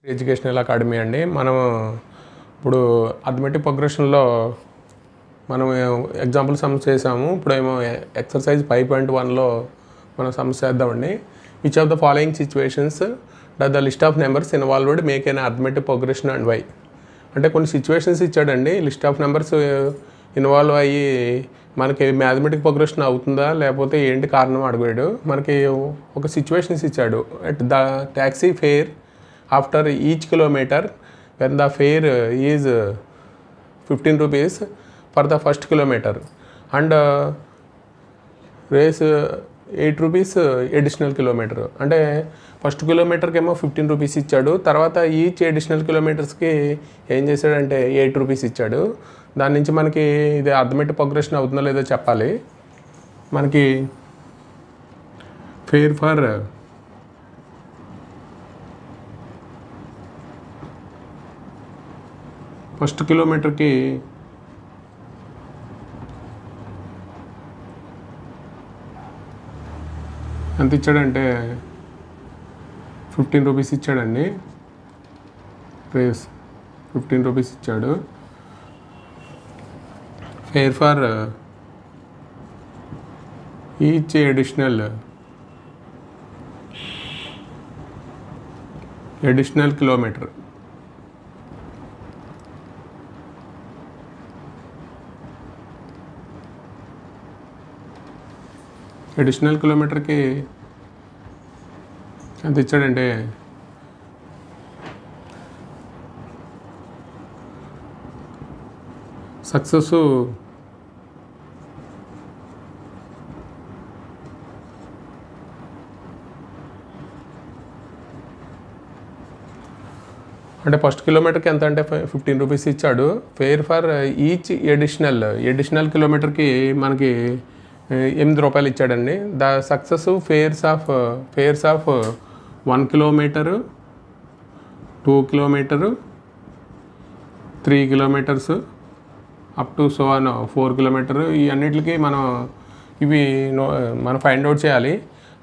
Educational academy అండి. మనం ఇప్పుడు అథమెటిక్ ప్రోగ్రెషన్లో మనం ఎగ్జాంపుల్ సమ్స్ చేసాము. ఇప్పుడేమో ఎక్సర్సైజ్ 5.1లో మనం సమ్స్ చేద్దామండి. Which of the following situations the list of numbers involved make an arithmetic progression and why. అంటే కొన్ని సిచ్యువేషన్స్ ఇచ్చాడండి. లిస్ట్ ఆఫ్ నెంబర్స్ ఇన్వాల్వ్ అయ్యి మనకి మ్యాథమెటిక్ ప్రోగ్రెషన్ అవుతుందా లేకపోతే ఏంటి కారణం అడిగాడు. మనకి ఒక సిచ్యువేషన్స్ ఇచ్చాడు. At the taxi fare after each kilometre when the fare is 15 rupees for the first kilometer and raise 8 rupees additional kilometer. అంటే ఫస్ట్ కిలోమీటర్కి ఏమో 15 రూపీస్ ఇచ్చాడు. తర్వాత ఈచ్ అడిషనల్ కిలోమీటర్స్కి ఏం చేశాడంటే 8 రూపీస్ ఇచ్చాడు. దాని నుంచి మనకి ఇది అథమెటిక్ ప్రోగ్రెషన్ అవుతుందో లేదో చెప్పాలి. మనకి ఫేర్ ఫర్ ఫస్ట్ కిలోమీటర్కి ఎంత ఇచ్చాడంటే 15 రూపీస్ ఇచ్చాడండి. రేస్ 15 రూపీస్ ఇచ్చాడు. Fare for each additional kilometre additional కిలోమీటర్కి ఎంత ఇచ్చాడంటే సక్సెస్ అంటే ఫస్ట్ కిలోమీటర్కి ఎంత అంటే 15 రూపీస్ ఇచ్చాడు. ఫేర్ ఫర్ ఈచ్ అడిషనల్ కిలోమీటర్కి మనకి 8 రూపాయలు ఇచ్చాడండి. The success fares of 1 kilometre, 2 kilometre, 3 kilometres up to 4 kilometre ఈ అన్నిటికి మనం ఫైండ్ అవుట్ చేయాలి.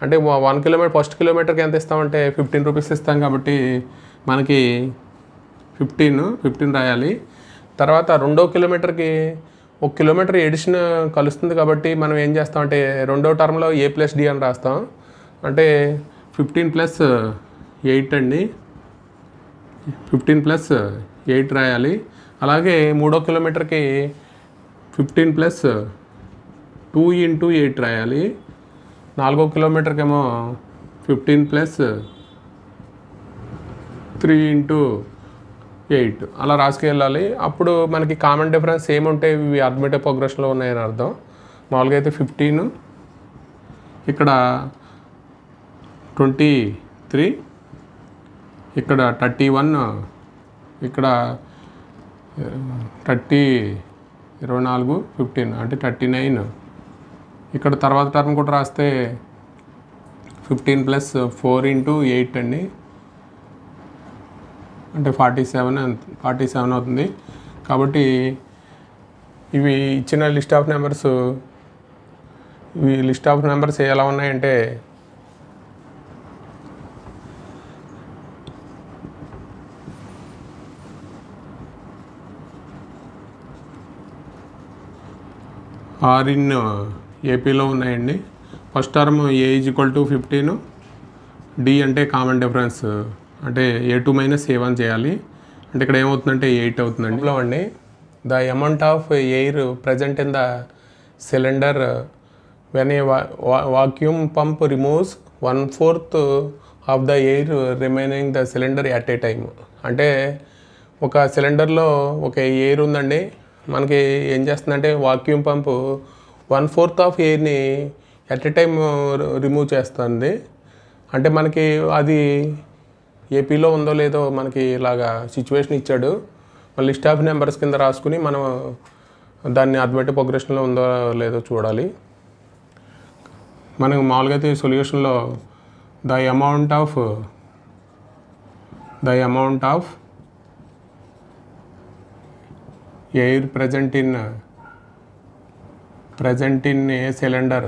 అంటే 1 కిలోమీటర్ ఫస్ట్ కిలోమీటర్కి ఎంత ఇస్తామంటే 15 రూపీస్ ఇస్తాం కాబట్టి మనకి 15 రాయాలి. తర్వాత రెండో కిలోమీటర్కి 1 కిలోమీటర్ ఎడిషన్ కలుస్తుంది కాబట్టి మనం ఏం చేస్తామంటే రెండో టర్మ్లో A+D అని రాస్తాం. అంటే 15 + 8 అండి. 15 + 8 రాయాలి. అలాగే మూడో కిలోమీటర్కి 15 + 2 × 8 రాయాలి. నాలుగో కిలోమీటర్కి ఏమో 15 + 3 × 8 అలా రాసుకెళ్ళాలి. అప్పుడు మనకి కామన్ డిఫరెన్స్ ఏముంటే ఇవి అథమెటిక్ ప్రోగ్రెషన్లో ఉన్నాయని అర్థం. మామూలుగా అయితే 15, ఇక్కడ 23, ఇక్కడ 31, ఇక్కడ 24, 15 అంటే 39. ఇక్కడ తర్వాత టర్మ్ కూడా రాస్తే 15 + 4 × 8 అండి. అంటే 47 అవుతుంది. కాబట్టి ఇవి ఇచ్చిన లిస్ట్ ఆఫ్ నెంబర్స్ ఎలా ఉన్నాయంటే ఆర్ ఇన్ ఏపీలో ఉన్నాయండి. ఫస్ట్ టర్మ్ A = 15, D అంటే కామన్ డిఫరెన్స్ అంటే A2 - A1 చేయాలి. అంటే ఇక్కడ ఏమవుతుందంటే 8 అవుతుందండి. ఇందులో అండి the amount of air present in the cylinder when a vacuum pump removes 1/4 of the air remaining the cylinder at a time. అంటే ఒక సిలిండర్లో ఒక ఎయిర్ ఉందండి. మనకి ఏం చేస్తుందంటే వాక్యూమ్ పంపు 1/4 ఆఫ్ ఎయిర్ని ఎట్ ఏ టైమ్ రిమూవ్ చేస్తుంది. అంటే మనకి అది ఏపీలో ఉందో లేదో మనకి ఇలాగా సిచ్యువేషన్ ఇచ్చాడు. లిస్ట్ ఆఫ్ నెంబర్స్ కింద రాసుకుని మనం దాన్ని అథమెటిక్ ప్రోగ్రెషన్లో ఉందో లేదో చూడాలి. మనకు మామూలుగా అయితే సొల్యూషన్లో the amount of air present in a cylinder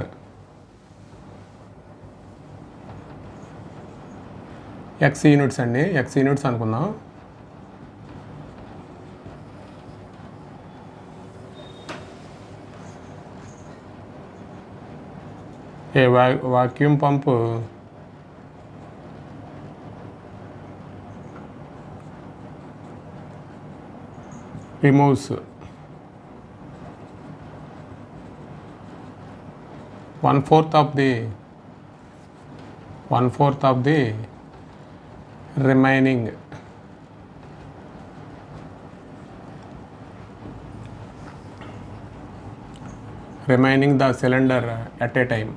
x units అండి, ఎక్స్ యూనిట్స్ అనుకుందాం. A vacuum pump removes 1/4 of the remaining the cylinder at a time.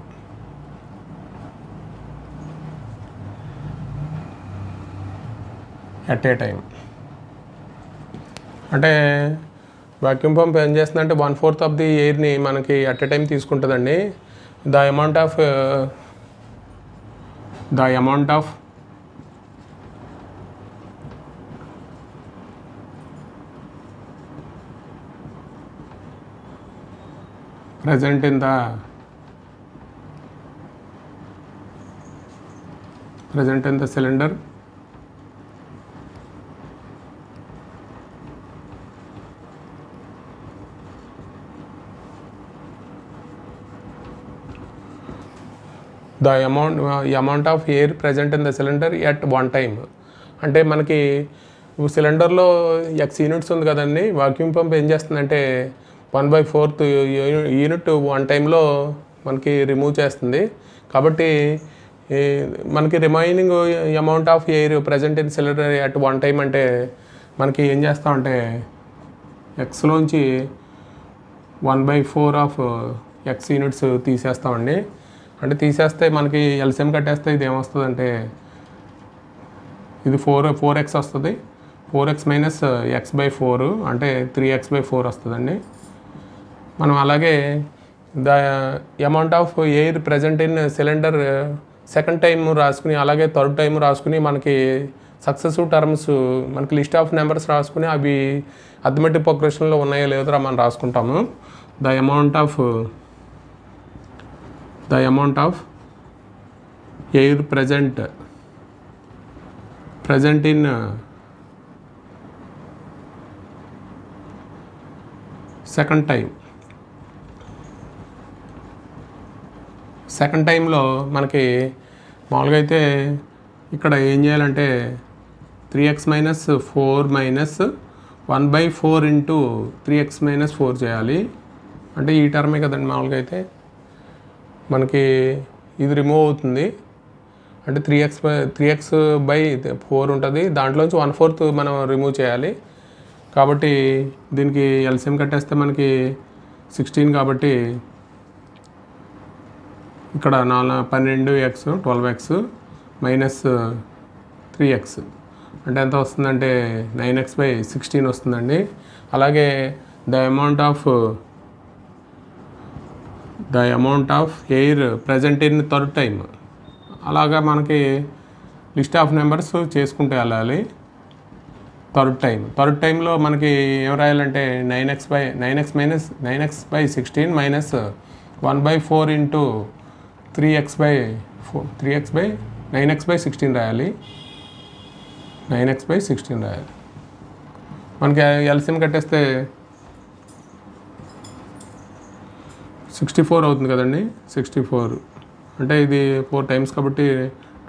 అంటే వాక్యూమ్ పంప్ ఏం చేస్తుందంటే 1/4 ఆఫ్ ది ఎయిర్ని మనకి అట్ ఎ టైం తీసుకుంటుందండి. The amount of present in the cylinder the amount of air present in the cylinder at one time. అంటే మనకి సిలిండర్లో X units ఉంది కదండి, వాక్యూమ్ పంప్ ఏం చేస్తుందంటే 1/4 యూనిట్ వన్ టైంలో మనకి రిమూవ్ చేస్తుంది. కాబట్టి మనకి remaining amount of air present in cylinder at one time అంటే మనకి ఏం చేస్తామంటే ఎక్స్లోంచి 1/4 ఆఫ్ ఎక్స్ యూనిట్స్ తీసేస్తామండి. అంటే తీసేస్తే మనకి ఎల్సిఎం కట్టేస్తే ఇది ఏమొస్తుంది, ఇది 4x వస్తుంది. 4x మైనస్ x/4 అంటే 3x/4 వస్తుందండి. మనం అలాగే the amount of air present in cylinder second time రాసుకుని, అలాగే థర్డ్ టైం రాసుకుని, మనకి సక్సెసివ్ టర్మ్స్ మనకి లిస్ట్ ఆఫ్ నెంబర్స్ రాసుకుని అవి అథమెటిక్ ప్రోగ్రెషన్లో ఉన్నాయో లేదో మనం రాసుకుంటాము. The amount of air present in second టైంలో మనకి మామూలుగా అయితే ఇక్కడ ఏం చేయాలంటే 3x minus 4 minus 1/4 into 3x minus 4 చేయాలి. అంటే ఈ టర్మే కదండి. మామూలుగా అయితే మనకి ఇది రిమూవ్ అవుతుంది. అంటే 3x/4 ఉంటుంది. దాంట్లోంచి 1/4 మనం రిమూవ్ చేయాలి. కాబట్టి దీనికి ఎల్సిఎం కట్టేస్తే మనకి 16 కాబట్టి ఇక్కడ 12x 12x మైనస్ 3x అంటే ఎంత వస్తుందంటే 9x/16 వస్తుందండి. అలాగే the amount of air present in third time, అలాగా మనకి లిస్ట్ ఆఫ్ నెంబర్స్ చేసుకుంటూ వెళ్ళాలి. థర్డ్ టైంలో మనకి ఏం రాయాలంటే 9x/16 మైనస్ 1/4 ఇంటూ 9x/16 రాయాలి. 9x/16 రాయాలి. మనకి ఎల్సిఎం కట్టేస్తే 64 అవుతుంది కదండి. 64 అంటే ఇది 4 టైమ్స్ కాబట్టి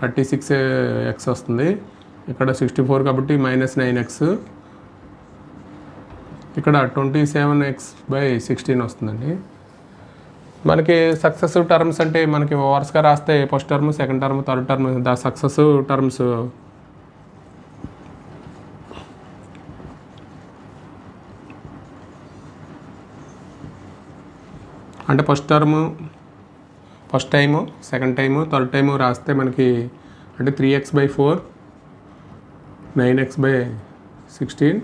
36x వస్తుంది. ఇక్కడ 64 కాబట్టి -9x, ఇక్కడ 27x/16 వస్తుందండి. మనకి సక్సెసివ్ టర్మ్స్ అంటే మనకి వరుసగా రాస్తే first term, second term, third term, the successive terms అంటే first time, second time, third time రాస్తే మనకి అంటే 3x/4, 9x/16,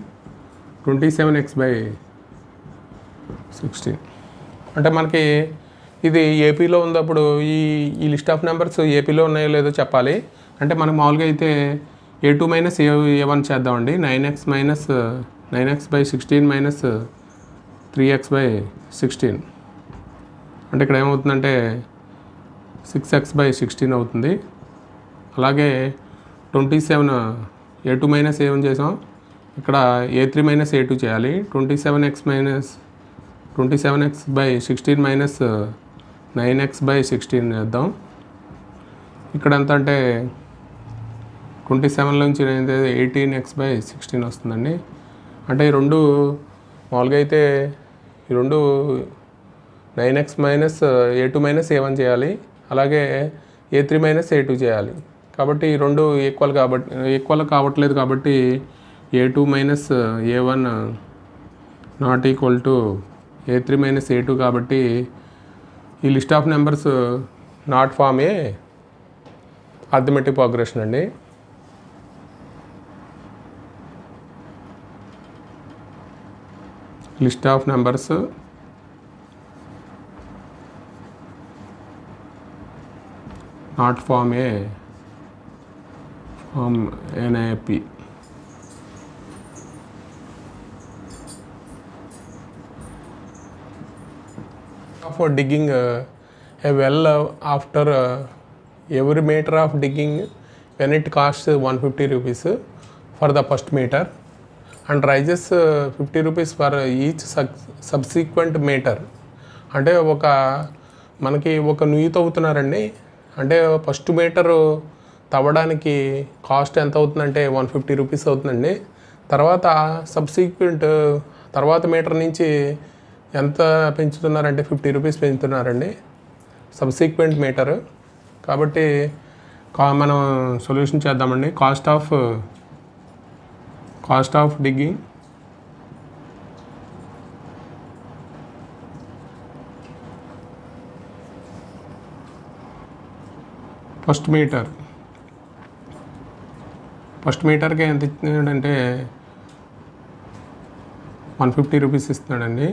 27x/16. అంటే మనకి ఇది ఏపీలో ఉన్నప్పుడు ఈ లిస్ట్ ఆఫ్ నెంబర్స్ ఏపీలో ఉన్నాయో లేదో చెప్పాలి. అంటే మనకు మామూలుగా అయితే A2 మైనస్ A1 చేద్దామండి. 9x/16 మైనస్ 3x/16 అంటే ఇక్కడ ఏమవుతుందంటే 6x/16 అవుతుంది. అలాగే 27 A2 మైనస్ A1 చేసాం, ఇక్కడ A3 మైనస్ A2 చేయాలి. 27x/16 మైనస్ 9x/16 చేద్దాం. ఇక్కడ ఎంత అంటే 27 నుంచి 18x/16 వస్తుందండి. అంటే ఈ రెండు మామూలుగా అయితే ఈ రెండు 9x minus A2 minus A1 చేయాలి, అలాగే A3 మైనస్ A2 చేయాలి. కాబట్టి ఈ రెండు ఈక్వల్ కావట్లేదు. కాబట్టి A2 minus A1 not equal to A3 minus A2. కాబట్టి ఈ list of numbers not form a arithmetic progression అండి. List of numbers not form NAP. For digging a well after every meter of digging when it costs 150 rupees for the first meter and rises 50 rupees for each subsequent meter. అంటే మనకి ఒక నుయ్యి తవ్వుతున్నారండి. అంటే first metre తవ్వడానికి cost ఎంత అవుతుందంటే 150 rupees అవుతుందండి. తర్వాత సబ్సిక్వెంట్ తర్వాత మీటర్ నుంచి ఎంత పెంచుతున్నారంటే 50 రూపీస్ పెంచుతున్నారండి సబ్సిక్వెంట్ మీటరు. కాబట్టి మనం సొల్యూషన్ చేద్దామండి. కాస్ట్ ఆఫ్ డిగ్గింగ్ ఫస్ట్ మీటర్కి ఎంత ఇస్తున్నాడంటే 150 రూపీస్ ఇస్తున్నాడండి.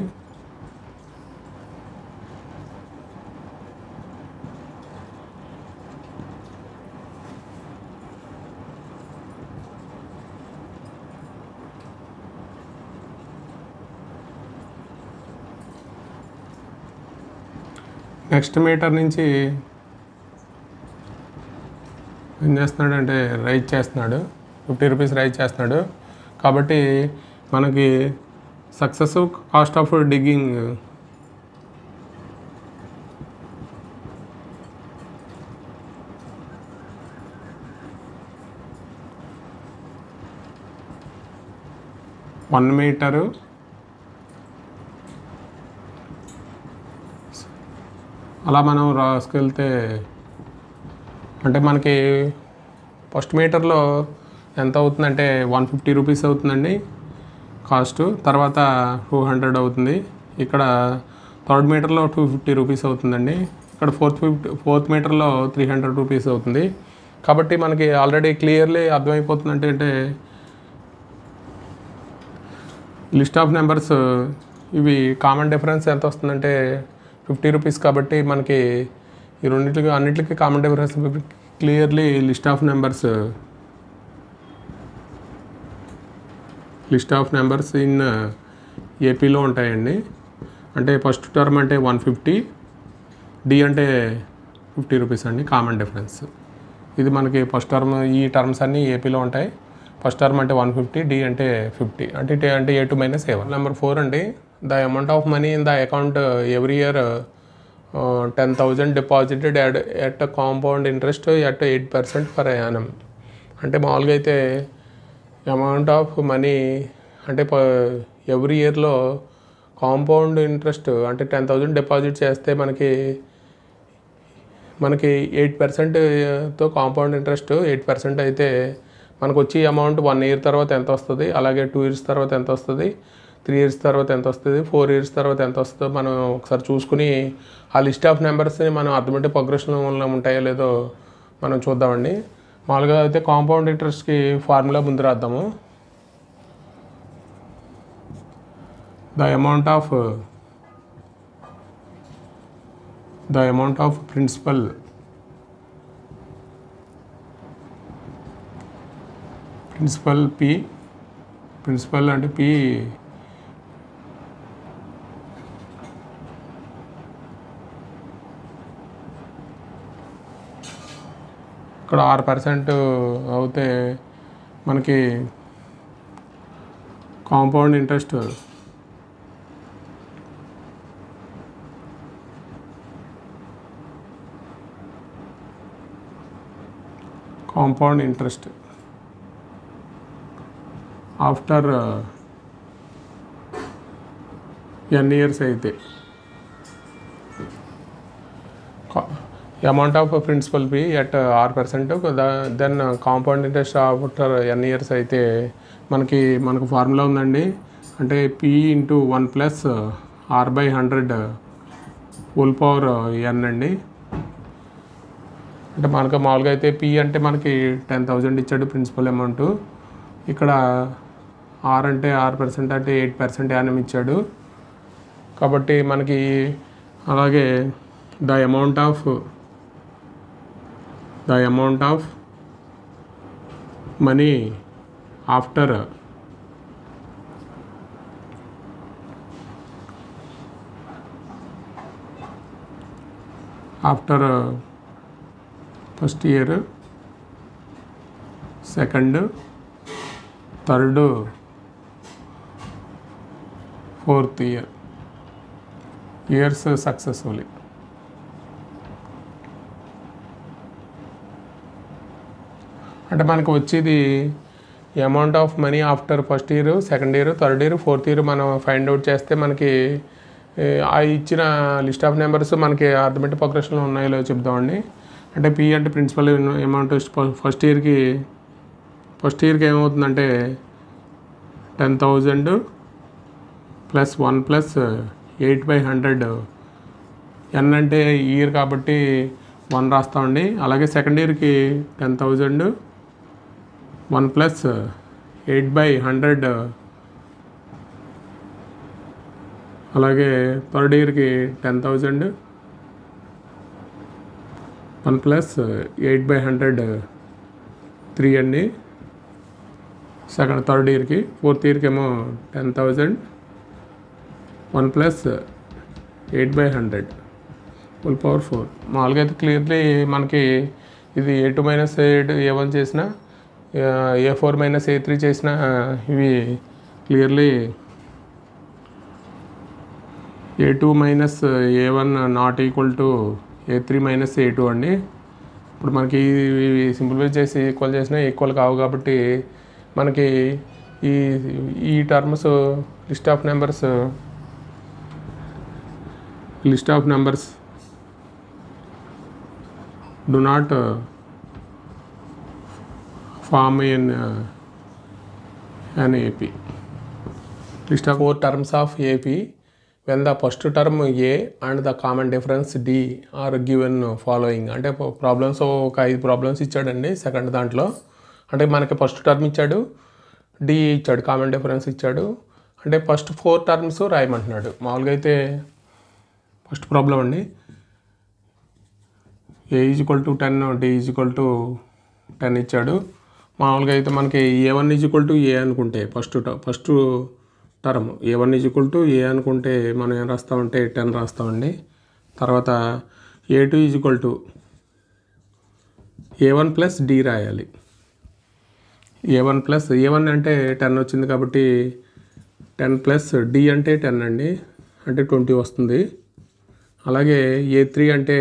నెక్స్ట్ మీటర్ నుంచి ఏం చేస్తున్నాడంటే రైజ్ చేస్తున్నాడు, 50 రూపీస్ రైజ్ చేస్తున్నాడు. కాబట్టి మనకి successive cost of digging one metre అలా మనం రాసుకెళ్తే అంటే మనకి ఫస్ట్ మీటర్లో ఎంత అవుతుందంటే 150 రూపీస్ అవుతుందండి కాస్ట్, తర్వాత 200 అవుతుంది. ఇక్కడ థర్డ్ మీటర్లో 250 రూపీస్ అవుతుందండి. ఇక్కడ ఫోర్త్ మీటర్లో 300 రూపీస్ అవుతుంది. కాబట్టి మనకి ఆల్రెడీ క్లియర్లీ అర్థమైపోతుంది అంటే లిస్ట్ ఆఫ్ నెంబర్స్ ఇవి కామన్ డిఫరెన్స్ ఎంత వస్తుందంటే 50 రూపీస్. కాబట్టి మనకి ఈ అన్నిటికీ common difference clearly list of numbers in ఏపీలో ఉంటాయండి. అంటే ఫస్ట్ టర్మ్ అంటే 150, డి అంటే 50 రూపీస్ అండి కామన్ డిఫరెన్స్. ఇది మనకి ఫస్ట్ టర్మ్, ఈ టర్మ్స్ అన్నీ ఏపీలో ఉంటాయి. ఫస్ట్ టర్మ్ అంటే 150, డి అంటే 50, అంటే A2 మైనస్ A1. నెంబర్ 4 అండి, the amount of money in the account every year 10,000 deposited at compound interest at 8% per annum. అంటే మామూలుగా అయితే అమౌంట్ ఆఫ్ మనీ అంటే ఎవ్రీ ఇయర్లో కాంపౌండ్ ఇంట్రెస్ట్ అంటే 10,000 డిపాజిట్ చేస్తే మనకి 8%తో కాంపౌండ్ ఇంట్రెస్ట్ 8% అయితే మనకు వచ్చి అమౌంట్ 1 ఇయర్ తర్వాత ఎంత వస్తుంది, అలాగే 2 ఇయర్స్ తర్వాత ఎంత వస్తుంది, 3 ఇయర్స్ తర్వాత ఎంత వస్తుంది, 4 ఇయర్స్ తర్వాత ఎంత వస్తుందో మనం ఒకసారి చూసుకుని ఆ లిస్ట్ ఆఫ్ నెంబర్స్ని మనం అర్థమెటిక్ ప్రోగ్రెషన్లో ఉంటాయో లేదో మనం చూద్దామండి. మామూలుగా అయితే కాంపౌండ్ ఇంట్రెస్ట్కి ఫార్ములా ముందు రాద్దాము. The amount of principal principal అంటే P ఇక్కడ 6% అవుతే మనకి compound interest after n years అయితే amount of principal be at 6%, then compound interest after n years అయితే మనకు ఫార్ములా ఉందండి. అంటే p into 1 plus r/100 whole power n అండి. అంటే మనకు మామూలుగా అయితే p అంటే మనకి 10,000 ఇచ్చాడు ప్రిన్సిపల్ అమౌంట్. ఇక్కడ r అంటే 6% అంటే 8% యానం ఇచ్చాడు. కాబట్టి మనకి అలాగే the amount of money after first year, second, third, fourth years successfully. అంటే మనకు వచ్చేది amount of money after first year, second year, third year, fourth year మనం ఫైండ్ అవుట్ చేస్తే మనకి ఆ ఇచ్చిన లిస్ట్ ఆఫ్ నెంబర్స్ మనకి అర్థమెటిక్ ప్రోగ్రెషన్లో ఉన్నాయో లేదో చెప్దామండి. అంటే పి అంటే ప్రిన్సిపల్ అమౌంట్ ఫస్ట్ ఇయర్కి ఏమవుతుందంటే 10,000 ప్లస్ 1 ప్లస్ 8/100. n అంటే ఇయర్ కాబట్టి 1 రాస్తామండి. అలాగే సెకండ్ ఇయర్కి 10,000 1 ప్లస్ 8/100. అలాగే థర్డ్ ఇయర్కి 10,000 1 ప్లస్ 8/100 3 అండి. థర్డ్ ఇయర్కి. ఫోర్త్ ఇయర్కి ఏమో 10,000 1 ప్లస్ 8/100 హోల్ పవర్ 4. మామూలుగా అయితే క్లియర్లీ మనకి ఇది A2 మైనస్ A1 చేసిన, A4 మైనస్ A3 చేసిన ఇవి clearly A2 minus A1 not equal to A3 minus A2 అండి. ఇప్పుడు మనకి ఇవి సింప్లిఫై చేసి ఈక్వల్ చేసినా ఈక్వల్ కావు కాబట్టి మనకి ఈ terms list of numbers do not form an AP. List of 4 terms of AP when the first term A and the common difference D are given following. అంటే ప్రాబ్లమ్స్ ఒక 5 problems ఇచ్చాడండి second దాంట్లో. అంటే మనకి ఫస్ట్ టర్మ్ ఇచ్చాడు, D ఇచ్చాడు, common difference ఇచ్చాడు. అంటే ఫస్ట్ 4 టర్మ్స్ రాయమంటున్నాడు. మామూలుగా అయితే ఫస్ట్ ప్రాబ్లం అండి, A = 10, D = 10 ఇచ్చాడు. మామూలుగా అయితే మనకి A1 = A అనుకుంటే ఫస్ట్ టర్మ్ A1 = A అనుకుంటే మనం ఏం రాస్తామంటే 10 రాస్తామండి. తర్వాత A2 = A1 ప్లస్ D రాయాలి. A1 అంటే 10 వచ్చింది కాబట్టి 10 ప్లస్ D అంటే 10 అండి, అంటే 20 వస్తుంది. అలాగే A3 అంటే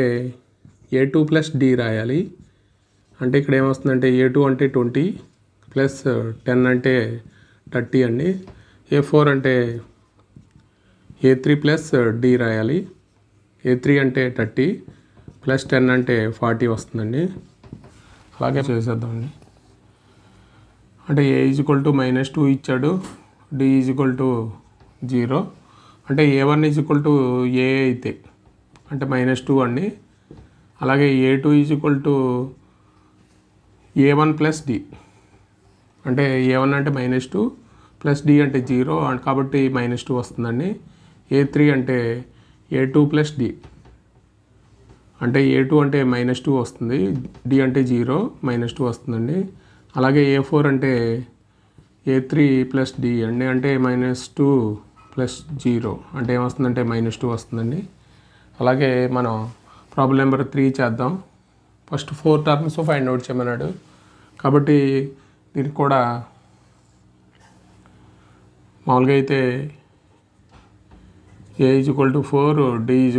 A2 ప్లస్ D రాయాలి. అంటే ఇక్కడ ఏమొస్తుందంటే A2 అంటే 20 ప్లస్ 10 అంటే 30 అండి. A4 అంటే A3 ప్లస్ D రాయాలి. A3 అంటే 30 ప్లస్ 10 అంటే 40 వస్తుందండి. అలాగే చేసేద్దామండి. అంటే A = -2 ఇచ్చాడు, D = 0. అంటే A1 = A అయితే అంటే -2 అండి. అలాగే A2 = A1 ప్లస్ D. అంటే A1 అంటే -2 ప్లస్ D అంటే 0 కాబట్టి -2 వస్తుందండి. A3 అంటే A2 ప్లస్ D. అంటే A2 అంటే -2 వస్తుంది, D అంటే 0, -2 వస్తుందండి. అలాగే A4 అంటే A3 ప్లస్ D అండి, అంటే -2 ప్లస్ 0 అంటే ఏమొస్తుందంటే -2 వస్తుందండి. అలాగే మనం ప్రాబ్లం నెంబర్ 3 చేద్దాం. ఫస్ట్ 4 టర్మ్స్ ఫైండ్ అవుట్ చేయమన్నాడు. కాబట్టి దీనికి కూడా మామూలుగా అయితే a = 4 d =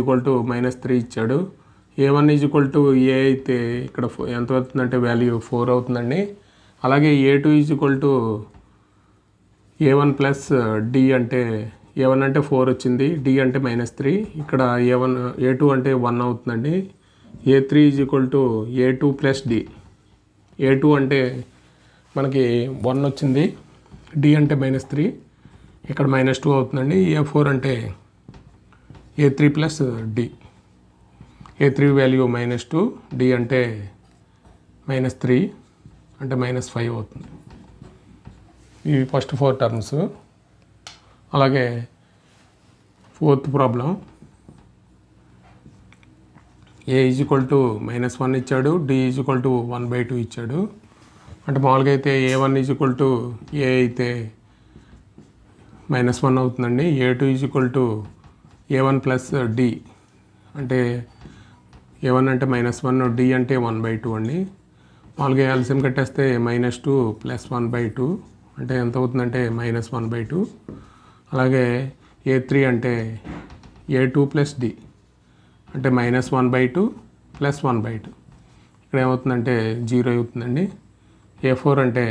-3 ఇచ్చాడు. a1 = a అయితే ఇక్కడ ఎంత అవుతుందంటే వాల్యూ 4 అవుతుందండి. అలాగే a2 = a1 ప్లస్ d అంటే a1 అంటే 4 వచ్చింది, d అంటే -3, ఇక్కడ a2 అంటే 1 అవుతుందండి. a3 = a2 plus d, a2 అంటే మనకి 1 వచ్చింది, d అంటే -3, ఇక్కడ -2 అవుతుందండి. a4 అంటే a3 plus d, a3 value -2, d అంటే -3 అంటే -5 అవుతుంది. ఇవి ఫస్ట్ 4 టర్మ్స్. అలాగే 4th ప్రాబ్లం a = -1 ఇచ్చాడు, d = 1/2 ఇచ్చాడు. అంటే మామూలుగా అయితే a1 = a అయితే -1 అవుతుందండి. a2 = a1 ప్లస్ d అంటే a1 అంటే -1, d అంటే 1/2 అండి. మామూలుగా ఎల్సిఎం కట్టేస్తే -2 + 1/2 అంటే ఎంత అవుతుందంటే -1/2. అలాగే a3 అంటే a2 ప్లస్ d అంటే -1/2 + 1/2, ఇక్కడ ఏమవుతుందంటే 0 అవుతుందండి. a4 అంటే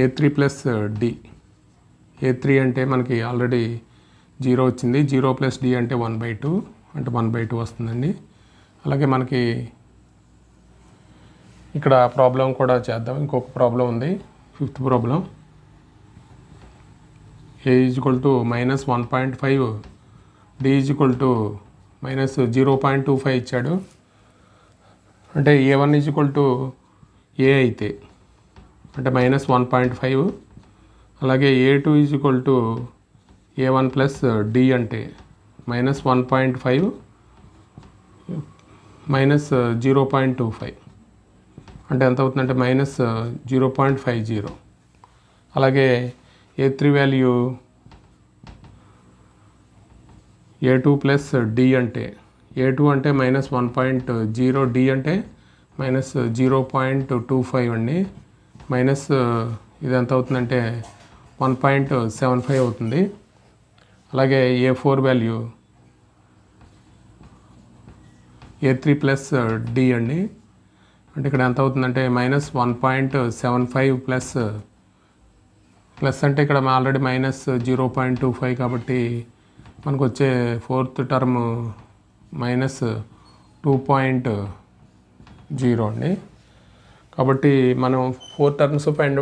a3 ప్లస్ d, a3 అంటే మనకి ఆల్రెడీ 0 వచ్చింది, 0 + d అంటే 1/2 అంటే 1/2 వస్తుందండి. అలాగే మనకి ఇక్కడ ప్రాబ్లం కూడా చేద్దాం. ఇంకొక ప్రాబ్లం ఉంది, 5th ప్రాబ్లం. a = -1.5, d = -0.25 ఇచ్చాడు. అంటే a1 = a అయితే అంటే -1.5, అలాగే a2 = a1 ప్లస్ d అంటే -1.5 -0.25 అంటే ఎంత అవుతుందంటే -0.50. అలాగే a3 value a2 plus d అంటే a2 అంటే -1.0, d అంటే -0.25 అండి. ఇది ఎంత అవుతుందంటే 1.75 అవుతుంది. అలాగే a4 value a3 plus d అండి. అంటే ఇక్కడ ఎంత అవుతుందంటే -1.75 ప్లస్ అంటే ఇక్కడ ఆల్రెడీ -0.25 కాబట్టి మనకు వచ్చే 4th టర్మ్ -2.0 అండి. కాబట్టి మనం 4 టర్మ్స్ ఫైండ్